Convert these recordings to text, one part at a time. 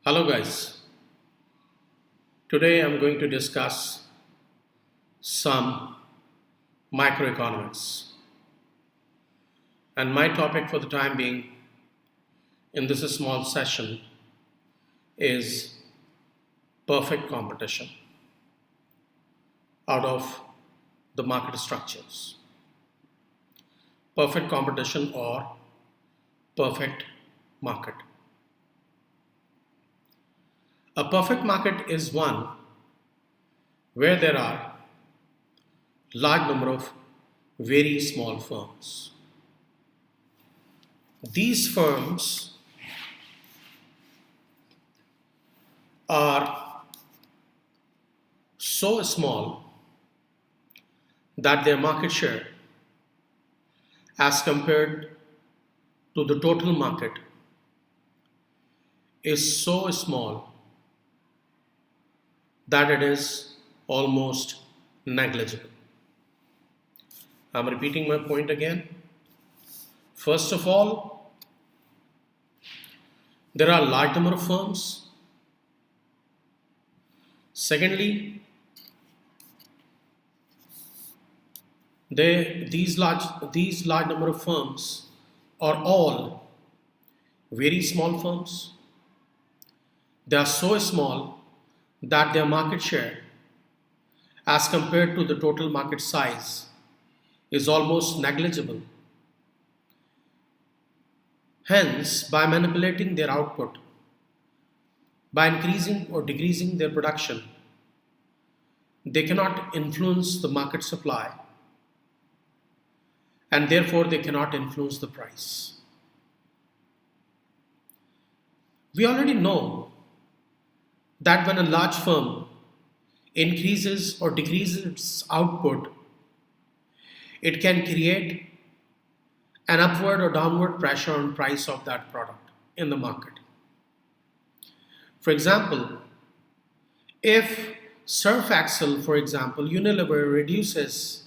Hello guys, today I'm going to discuss some microeconomics, and my topic for the time being in this small session is perfect competition out of the market structures. Perfect competition or perfect market. A perfect market is one where there are large number of very small firms. These firms are so small that their market share as compared to the total market is so small that it is almost negligible. I'm repeating my point again. First of all, there are large number of firms. Secondly, these large number of firms are all very small firms. They are so small that their market share as compared to the total market size is almost negligible. Hence, by manipulating their output, by increasing or decreasing their production, they cannot influence the market supply, and therefore they cannot influence the price. We already know that when a large firm increases or decreases its output, it can create an upward or downward pressure on price of that product in the market. For example, if Surf Excel, for example, Unilever reduces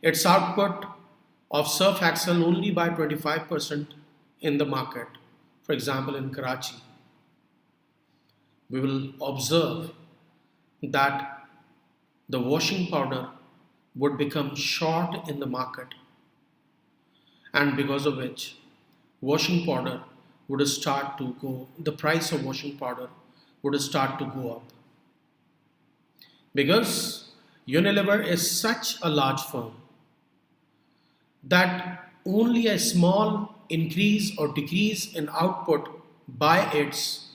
its output of Surf Excel only by 25% in the market, for example in Karachi, we will observe that the washing powder would become short in the market, and because of which washing powder would start to go, the price of washing powder would start to go up. Because Unilever is such a large firm that only a small increase or decrease in output by its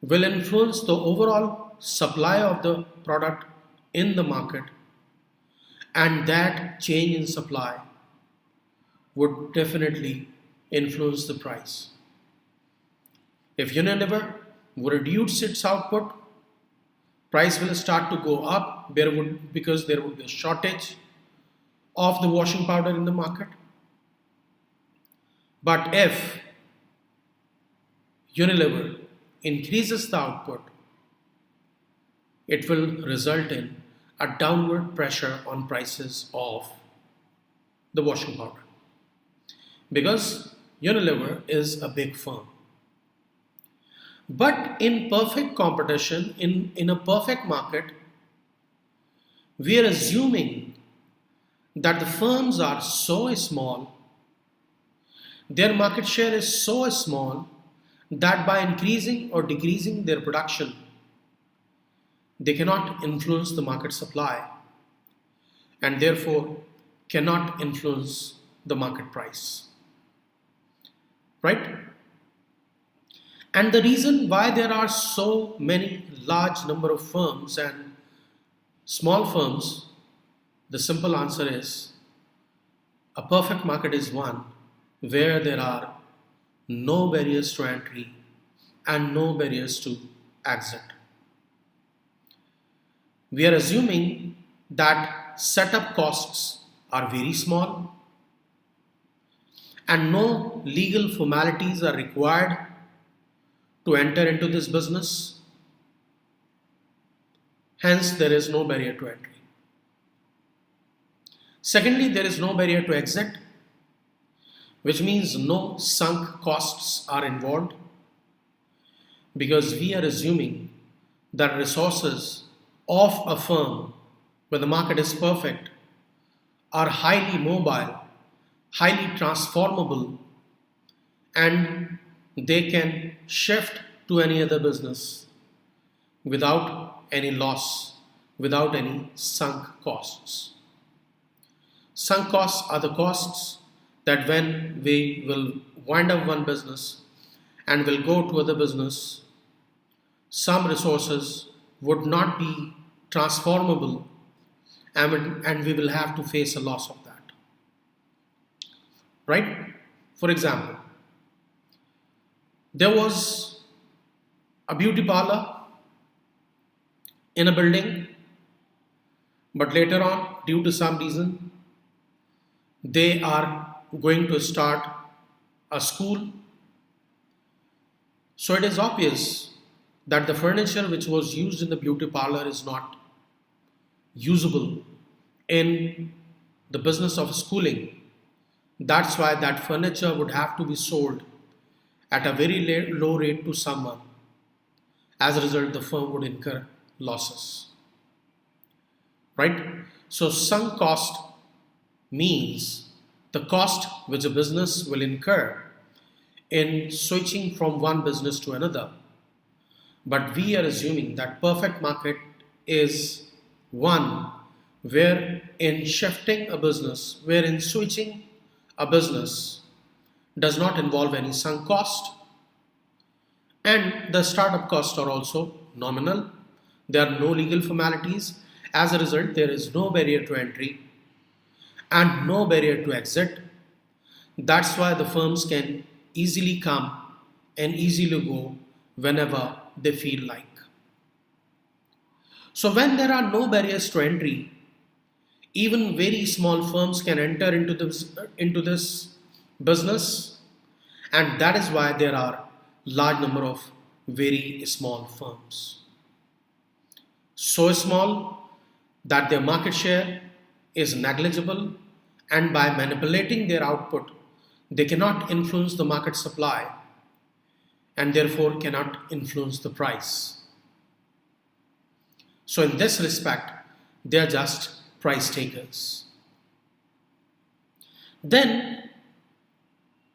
will influence the overall supply of the product in the market, and that change in supply would definitely influence the price. If Unilever would reduce its output, price will start to go up because there would be a shortage of the washing powder in the market. But if Unilever increases the output, it will result in a downward pressure on prices of the washing powder, because Unilever is a big firm. But in perfect competition, in a perfect market, we are assuming that the firms are so small, their market share is so small that by increasing or decreasing their production, they cannot influence the market supply, and therefore cannot influence the market price. Right? And the reason why there are so many large number of firms and small firms, the simple answer is a perfect market is one where there are no barriers to entry and no barriers to exit. We are assuming that setup costs are very small and no legal formalities are required to enter into this business. Hence, there is no barrier to entry. Secondly, there is no barrier to exit, which means no sunk costs are involved, because we are assuming that resources of a firm where the market is perfect are highly mobile, highly transformable, and they can shift to any other business without any loss, without any sunk costs. Sunk costs are the costs that when we will wind up one business and will go to other business, some resources would not be transformable, and we will have to face a loss of that. Right? For example, there was a beauty parlor in a building, but later on, due to some reason, they are going to start a school. So it is obvious that the furniture which was used in the beauty parlor is not usable in the business of schooling. That's why that furniture would have to be sold at a very low rate to someone. As a result, the firm would incur losses. Right? So, sunk cost means the cost which a business will incur in switching from one business to another. But we are assuming that perfect market is one where in shifting a business, where in switching a business does not involve any sunk cost, and the startup costs are also nominal. There are no legal formalities. As a result, there is no barrier to entry and no barrier to exit. That's why the firms can easily come and easily go whenever they feel like. So, when there are no barriers to entry, even very small firms can enter into this business, and that is why there are large number of very small firms. So small that their market share is negligible, and by manipulating their output, they cannot influence the market supply and therefore cannot influence the price. So, in this respect, they are just price takers. Then,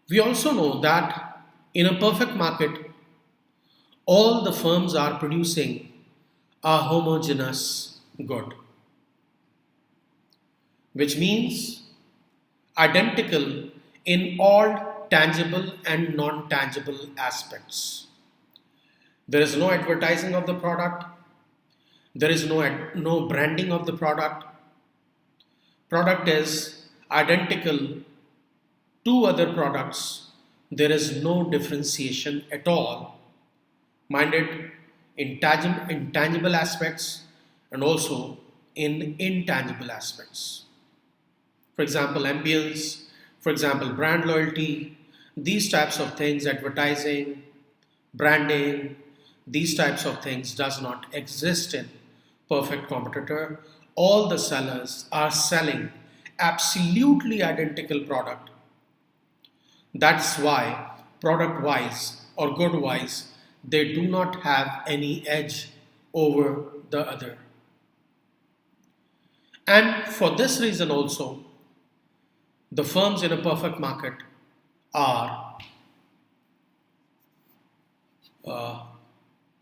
we also know that in a perfect market, all the firms are producing a homogeneous good, which means identical in all tangible and non tangible aspects. There is no advertising of the product, there is no branding of the product. Product is identical to other products. There is no differentiation at all, minded in tangible aspects and also in intangible aspects. For example, ambience, for example, brand loyalty, these types of things, advertising, branding, these types of things does not exist in perfect competitor. All the sellers are selling absolutely identical product. That's why product wise or good wise they do not have any edge over the other. And for this reason also, the firms in a perfect market are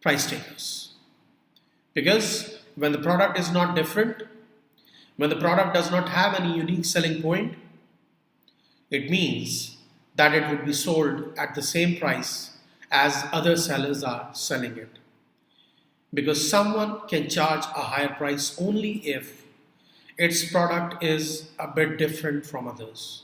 price takers. Because when the product is not different, when the product does not have any unique selling point, it means that it would be sold at the same price as other sellers are selling it. Because someone can charge a higher price only if its product is a bit different from others.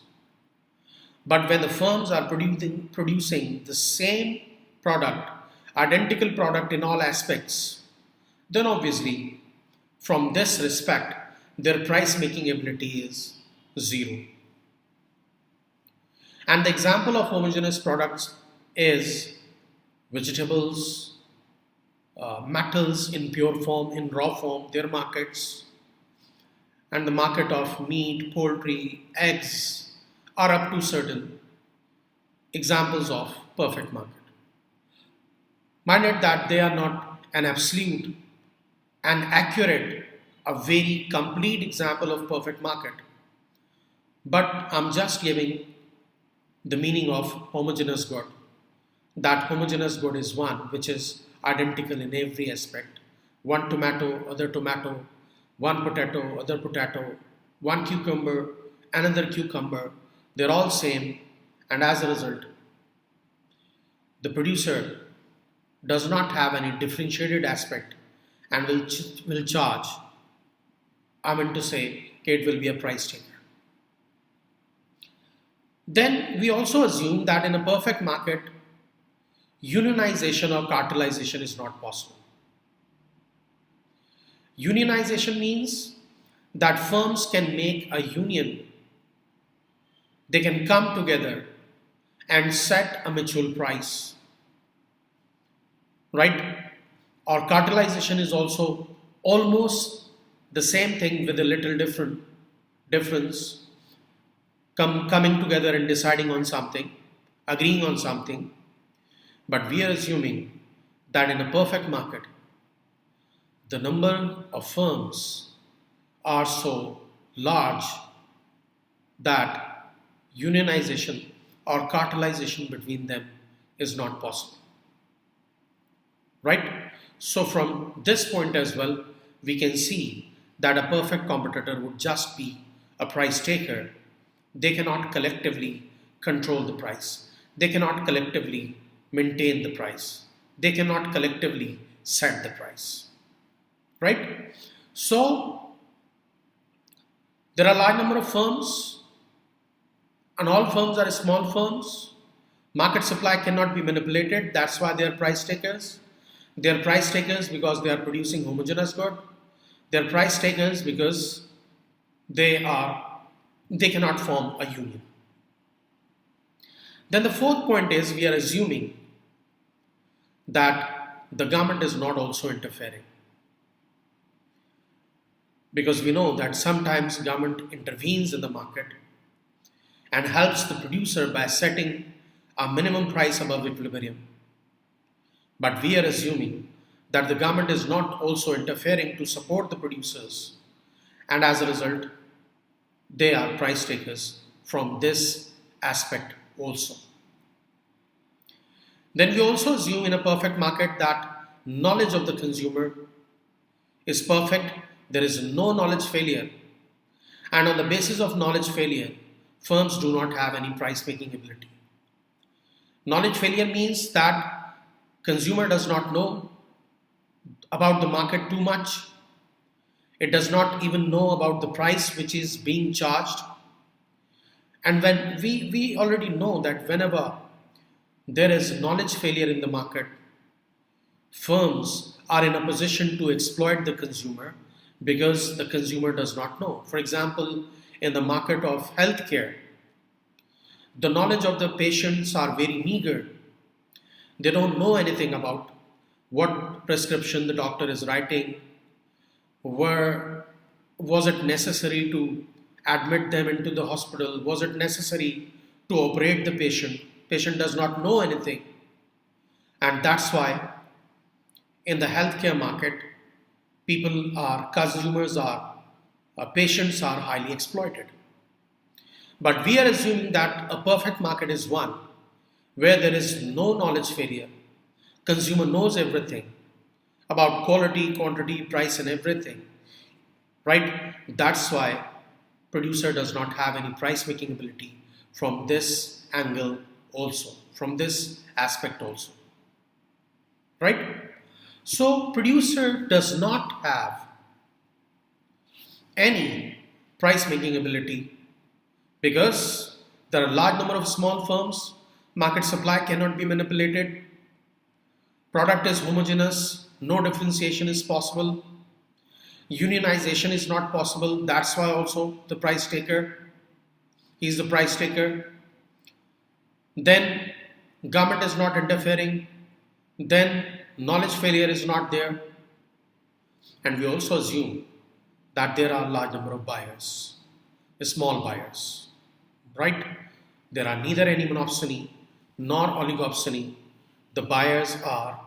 But when the firms are producing the same product, identical product in all aspects, then obviously from this respect their price making ability is zero. And the example of homogeneous products is vegetables, metals in pure form, in raw form, their markets, and the market of meat, poultry, eggs are up to certain examples of perfect market. Minded that they are not an absolute and accurate, a very complete example of perfect market, but I'm just giving the meaning of homogeneous good. That homogeneous good is one which is identical in every aspect. One tomato, one potato, other potato, one cucumber, another cucumber. They're all same, and as a result, the producer does not have any differentiated aspect and will charge. I mean to say, it will be a price taker. Then we also assume that in a perfect market, unionization or cartelization is not possible. Unionization means that firms can make a union, they can come together and set a mutual price, right? Or cartelization is also almost the same thing with a little difference, coming together and deciding on something, agreeing on something. But we are assuming that in a perfect market, the number of firms are so large that unionization or cartelization between them is not possible. Right? So, from this point as well, we can see that a perfect competitor would just be a price taker. They cannot collectively control the price, they cannot collectively maintain the price, they cannot collectively set the price. Right? So, there are a large number of firms, and all firms are small firms. Market supply cannot be manipulated, that's why they are price takers. They are price takers because they are producing homogeneous good. They are price takers because they cannot form a union. Then the fourth point is we are assuming that the government is not also interfering. Because we know that sometimes government intervenes in the market and helps the producer by setting a minimum price above equilibrium. But we are assuming that the government is not also interfering to support the producers, and as a result, they are price takers from this aspect also. Then we also assume in a perfect market that knowledge of the consumer is perfect, there is no knowledge failure, and on the basis of knowledge failure, firms do not have any price making ability. Knowledge failure means that consumer does not know about the market too much. It does not even know about the price which is being charged. And when we already know that whenever there is knowledge failure in the market, firms are in a position to exploit the consumer because the consumer does not know. For example, in the market of healthcare, the knowledge of the patients are very meager. They don't know anything about what prescription the doctor is writing, was it necessary to admit them into the hospital, was it necessary to operate the patient. Patient does not know anything, and that's why in the healthcare market, patients are highly exploited. But we are assuming that a perfect market is one where there is no knowledge failure. Consumer knows everything about quality, quantity, price, and everything. Right? That's why producer does not have any price making ability from this angle also, from this aspect also. Right? So producer does not have any price making ability because there are a large number of small firms, market supply cannot be manipulated, product is homogeneous, no differentiation is possible, unionization is not possible, that's why also the price taker, he's the price taker. Then government is not interfering, then knowledge failure is not there, and we also assume that there are a large number of buyers, small buyers, right? There are neither any monopsony nor oligopsony. The buyers are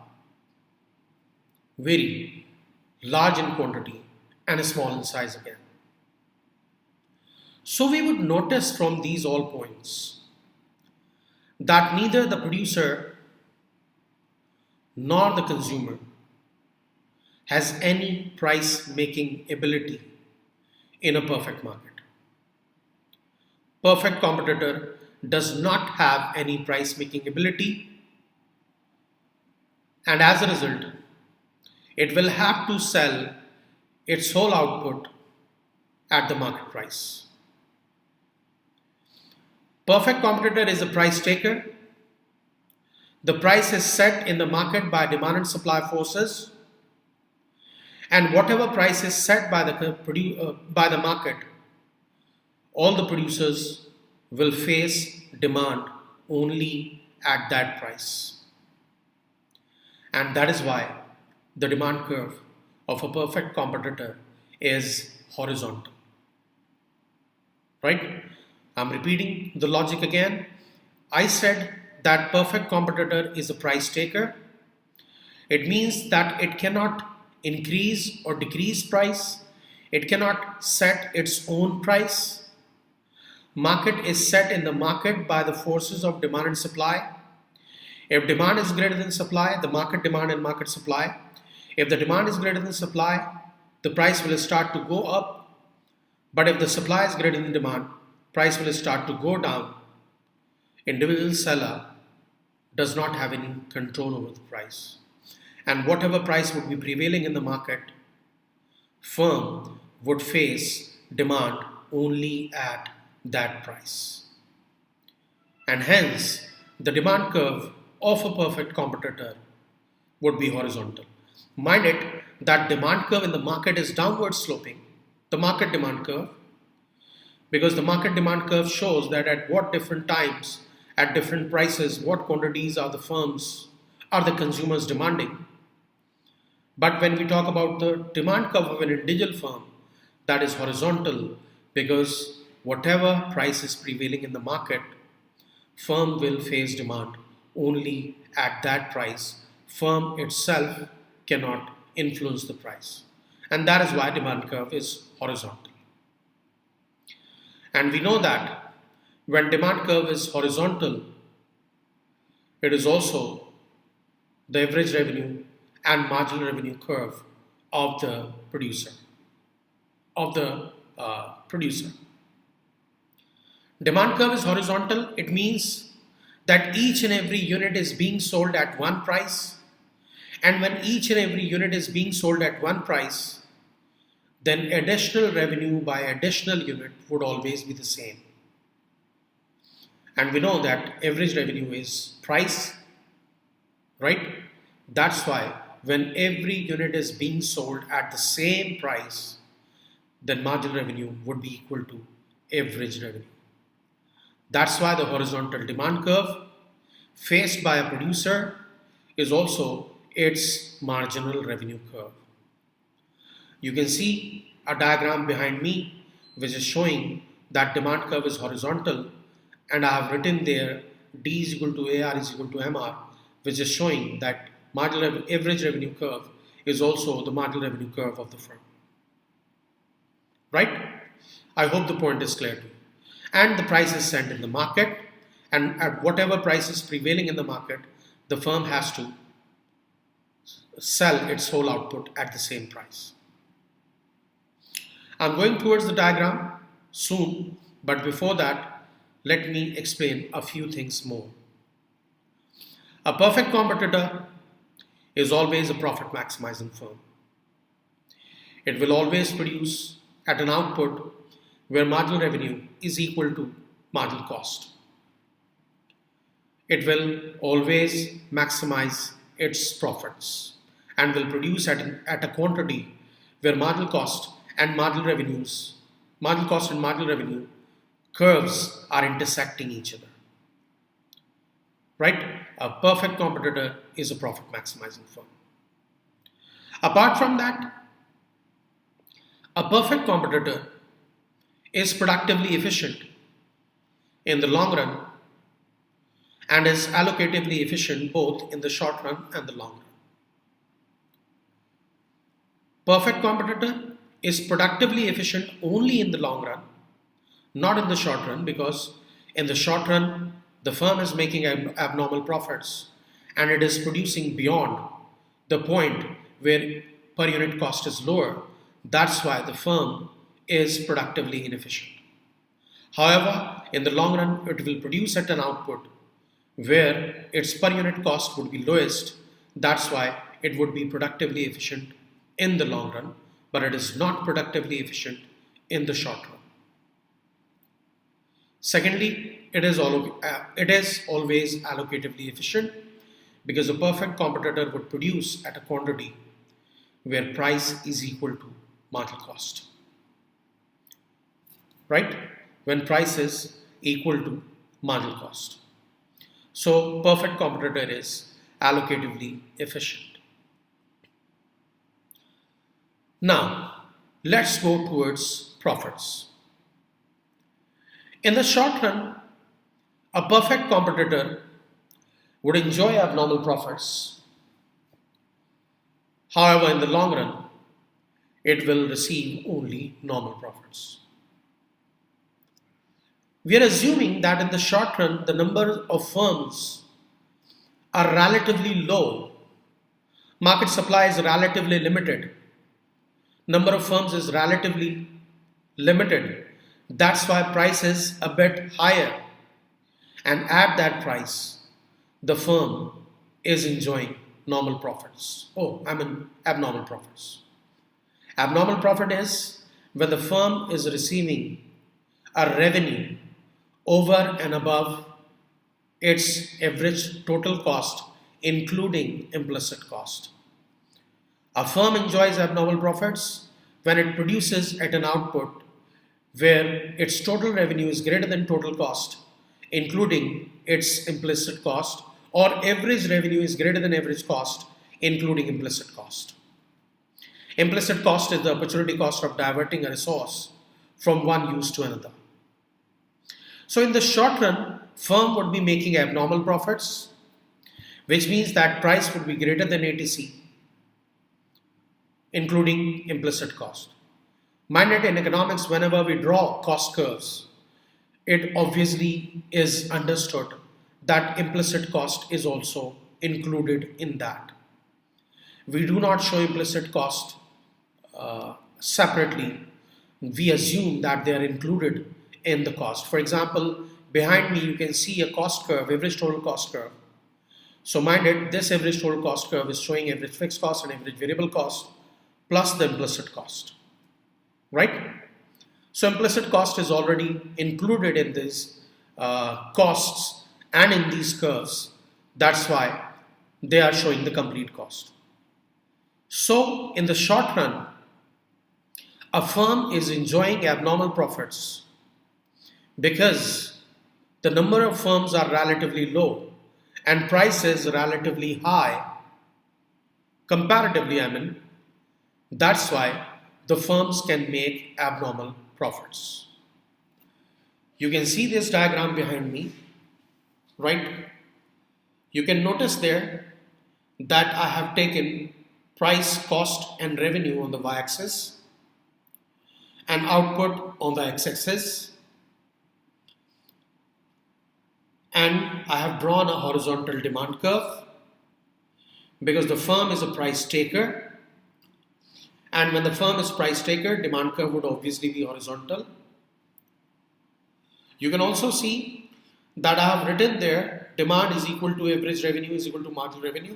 vary, large in quantity and small in size again. So we would notice from these all points that neither the producer nor the consumer has any price making ability in a perfect market. Perfect competitor does not have any price making ability, and as a result, it will have to sell its whole output at the market price. Perfect competitor is a price taker. The price is set in the market by demand and supply forces, and whatever price is set by the market, all the producers will face demand only at that price. And that is why the demand curve of a perfect competitor is horizontal. Right? I'm repeating the logic again. I said that perfect competitor is a price taker. It means that it cannot increase or decrease price. It cannot set its own price. Market is set in the market by the forces of demand and supply. If demand is greater than supply, the market demand and market supply. If the demand is greater than supply, the price will start to go up. But if the supply is greater than demand, price will start to go down. Individual seller does not have any control over the price. And whatever price would be prevailing in the market, firm would face demand only at that price. And hence, the demand curve of a perfect competitor would be horizontal. Mind it that demand curve in the market is downward sloping, the market demand curve, because the market demand curve shows that at what different times, at different prices, what quantities are the consumers demanding. But when we talk about the demand curve of an individual firm, that is horizontal, because whatever price is prevailing in the market, firm will face demand only at that price. Firm itself cannot influence the price. And that is why demand curve is horizontal. And we know that when demand curve is horizontal, it is also the average revenue and marginal revenue curve of the producer. Demand curve is horizontal. It means that each and every unit is being sold at one price. And when each and every unit is being sold at one price, then additional revenue by additional unit would always be the same. And we know that average revenue is price, right? That's why when every unit is being sold at the same price, then marginal revenue would be equal to average revenue. That's why the horizontal demand curve faced by a producer is also its marginal revenue curve. You can see a diagram behind me which is showing that demand curve is horizontal, and I have written there D is equal to AR is equal to MR, which is showing that average revenue curve is also the marginal revenue curve of the firm. Right? I hope the point is clear to you. And the price is set in the market, and at whatever price is prevailing in the market, the firm has to sell its whole output at the same price. I'm going towards the diagram soon, but before that, let me explain a few things more. A perfect competitor is always a profit maximizing firm. It will always produce at an output where marginal revenue is equal to marginal cost. It will always maximize its profits and will produce at a quantity where marginal cost and marginal revenue curves are intersecting each other. Right? A perfect competitor is a profit maximizing firm. Apart from that, a perfect competitor is productively efficient in the long run and is allocatively efficient both in the short run and the long run. Perfect competitor is productively efficient only in the long run, not in the short run, because in the short run, the firm is making abnormal profits and it is producing beyond the point where per unit cost is lower. That's why the firm is productively inefficient. However, in the long run, it will produce at an output where its per unit cost would be lowest. That's why it would be productively efficient in the long run, but it is not productively efficient in the short run. Secondly, it is always allocatively efficient because a perfect competitor would produce at a quantity where price is equal to marginal cost. Right? When price is equal to marginal cost. So, perfect competitor is allocatively efficient. Now, let's go towards profits. In the short run, a perfect competitor would enjoy abnormal profits. However, in the long run, it will receive only normal profits. We are assuming that in the short run, the number of firms are relatively low. Market supply is relatively limited. Number of firms is relatively limited. That's why price is a bit higher. And at that price, the firm is enjoying normal profits. Abnormal profits. Abnormal profit is when the firm is receiving a revenue over and above its average total cost, including implicit cost. A firm enjoys abnormal profits when it produces at an output where its total revenue is greater than total cost, including its implicit cost, or average revenue is greater than average cost, including implicit cost. Implicit cost is the opportunity cost of diverting a resource from one use to another. So in the short run, firm would be making abnormal profits, which means that price would be greater than ATC, including implicit cost. Mind that in economics, whenever we draw cost curves, it obviously is understood that implicit cost is also included in that. We do not show implicit cost separately. We assume that they are included in the cost. For example, behind me you can see a cost curve, average total cost curve. So mind it, this average total cost curve is showing average fixed cost and average variable cost plus the implicit cost. Right? So implicit cost is already included in these costs and in these curves. That's why they are showing the complete cost. So in the short run, a firm is enjoying abnormal profits because the number of firms are relatively low and price is relatively high. Comparatively, that's why the firms can make abnormal profits. You can see this diagram behind me, right? You can notice there that I have taken price, cost and revenue on the y-axis and output on the x-axis, and I have drawn a horizontal demand curve because the firm is a price taker. And when the firm is price taker, demand curve would obviously be horizontal. You can also see that I have written there demand is equal to average revenue is equal to marginal revenue.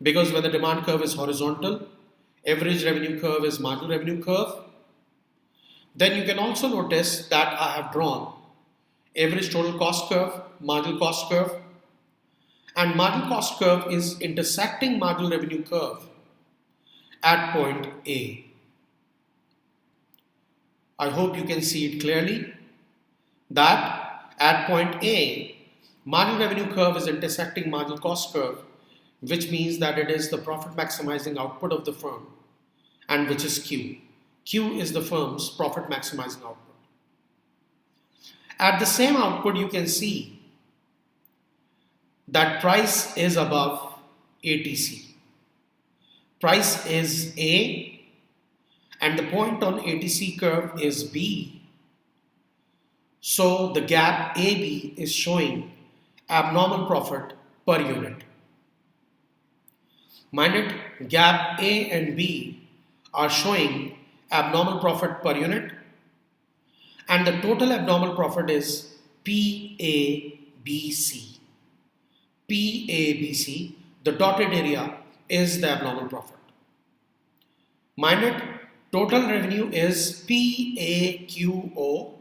Because when the demand curve is horizontal, average revenue curve is marginal revenue curve. Then you can also notice that I have drawn average total cost curve, marginal cost curve. And marginal cost curve is intersecting marginal revenue curve at point A. I hope you can see it clearly that at point A, marginal revenue curve is intersecting marginal cost curve, which means that it is the profit maximizing output of the firm, and which is Q. Q is the firm's profit maximizing output. At the same output, you can see that price is above ATC. price is A and the point on ATC curve is B. So the gap AB is showing abnormal profit per unit. Mind it, gap A and B are showing abnormal profit per unit, and the total abnormal profit is PABC. PABC, the dotted area, is the abnormal profit. Mind it, total revenue is PAQO.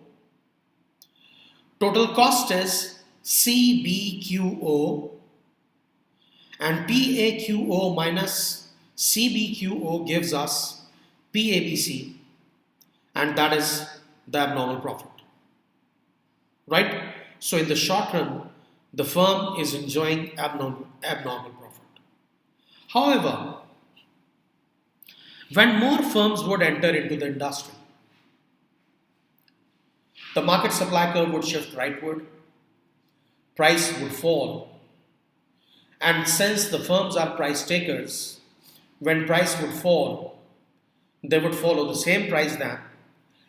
Total cost is CBQO, and PAQO minus CBQO gives us PABC, and that is the abnormal profit. Right? So in the short run, the firm is enjoying abnormal profit. However, when more firms would enter into the industry, the market supply curve would shift rightward, price would fall, and since the firms are price takers, when price would fall, they would follow the same price band.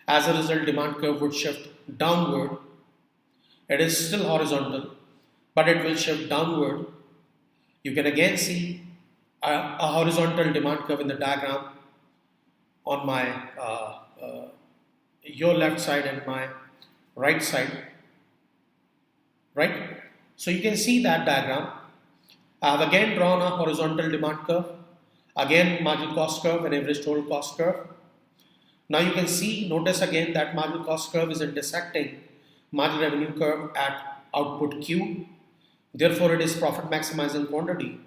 As a result, demand curve would shift downward. It is still horizontal, but it will shift downward. You can again see a horizontal demand curve in the diagram on my your left side and my right side, right? So you can see that diagram. I have again drawn a horizontal demand curve, again marginal cost curve and average total cost curve. Now you can see, notice again that marginal cost curve is intersecting marginal revenue curve at output Q. Therefore, it is profit maximizing quantity.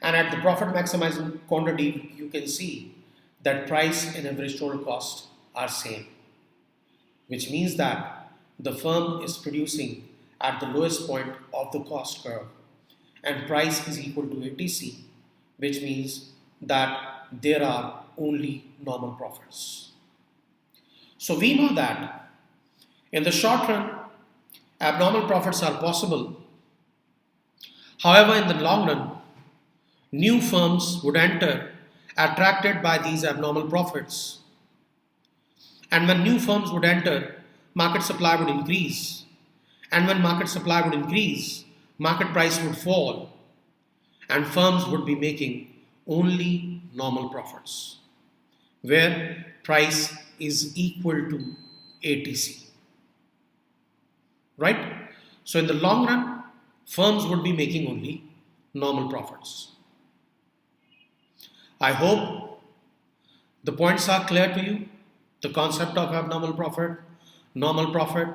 And at the profit maximizing quantity, you can see that price and average total cost are same, which means that the firm is producing at the lowest point of the cost curve and price is equal to ATC, which means that there are only normal profits. So we know that in the short run, abnormal profits are possible. However, in the long run, new firms would enter attracted by these abnormal profits. And when new firms would enter, market supply would increase. And when market supply would increase, market price would fall. And firms would be making only normal profits, where price is equal to ATC. Right? So in the long run, firms would be making only normal profits. I hope the points are clear to you. The concept of abnormal profit, normal profit,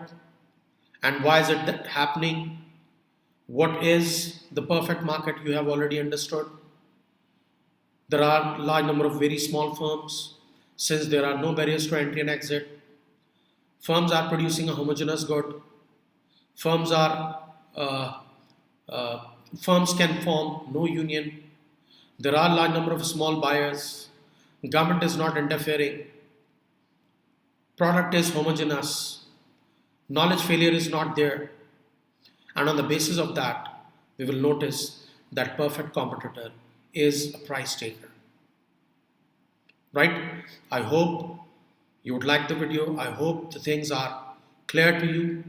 and why is it happening? What is the perfect market? You have already understood. There are a large number of very small firms. Since there are no barriers to entry and exit, firms are producing a homogeneous good. Firms can form no union. There are a large number of small buyers. Government is not interfering. Product is homogeneous. Knowledge failure is not there. And on the basis of that, we will notice that perfect competitor is a price taker. Right? I hope you would like the video. I hope the things are clear to you.